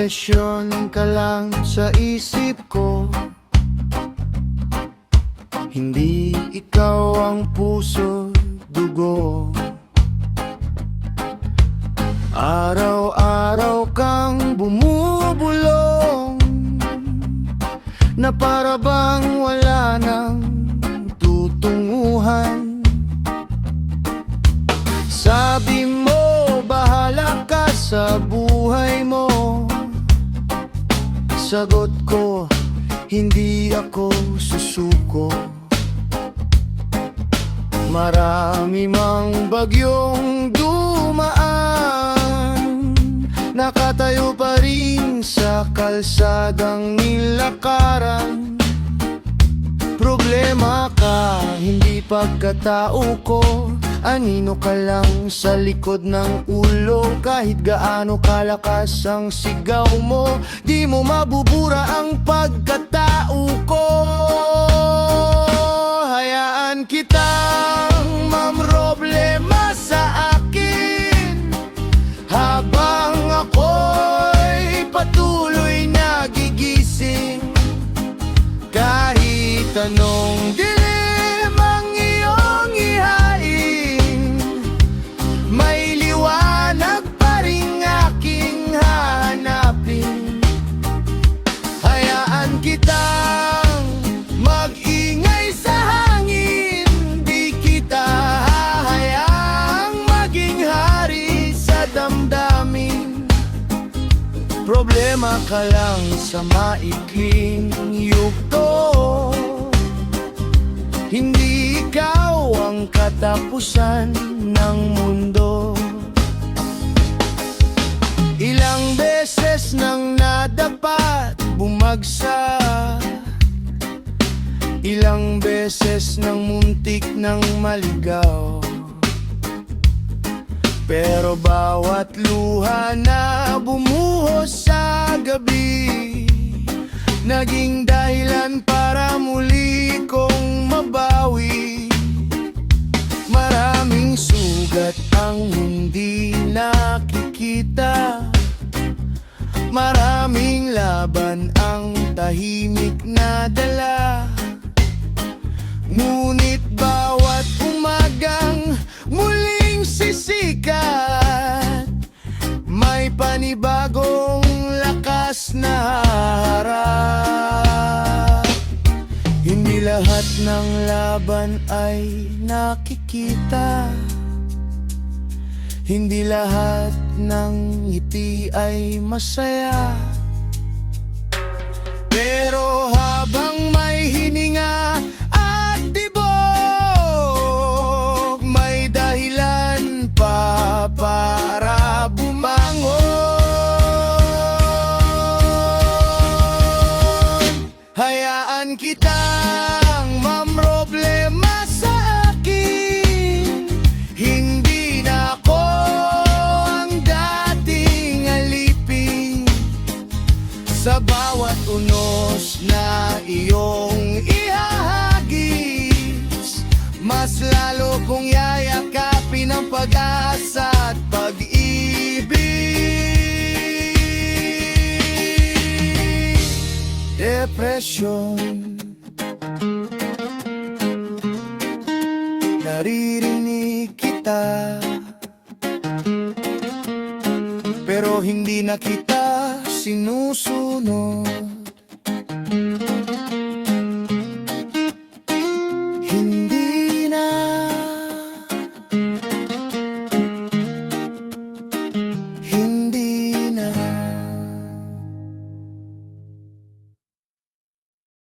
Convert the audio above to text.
Depresyon ka lang sa isip ko. Hindi ikaw ang puso, dugo. Araw-araw kang bumubulong na para bang wala nang tutunguhan. Sabi mo, bahala ka sa buhay mo. Sagot ko, hindi ako susuko. Marami mang bagyong dumaan, nakatayo pa rin sa kalsadang nilakaran. Problema ka, hindi pagkatao ko. Anino ka lang sa likod ng ulo. Kahit gaano kalakas ang sigaw mo, di mo mabubura ang pagkatao ko. Hayaan kitang mamroblema sa akin, habang ako'y patuloy na gigising. Kahit anong dilim ang iyong ihain, may liwanag pa rin aking hahanapin. Hayaan kitang mag-ingay sa hangin, di kita hahayaang maging hari sa damdamin. Problema ka lang sa maikling yugto, hindi ikaw ang katapusan ng mundo. Ilang beses nang nadapat bumagsak, ilang beses nang muntik nang maligaw. Pero bawat luha na bumuhos sa gabi, naging dahilan para muli kong mabawi. Maraming sugat ang hindi nakikita, maraming laban ang tahimik na dala. Ngunit bawat umagang muling sisikat, may panibagong lakas na harap. Hindi lahat ng laban ay nakikita, hindi lahat ng ngiti ay masaya. Pero habang may hininga at tibok, may dahilan pa para bumangon. Hayaan kitang mamroblema sa akin, hindi na ako ang dating alipin. Sa bawat unos na iyong ihahagis, mas lalo kong yayakapin ang pag-asa at pag-ibig. Depresyon, naririnig kita, pero hindi na kita sinusunod.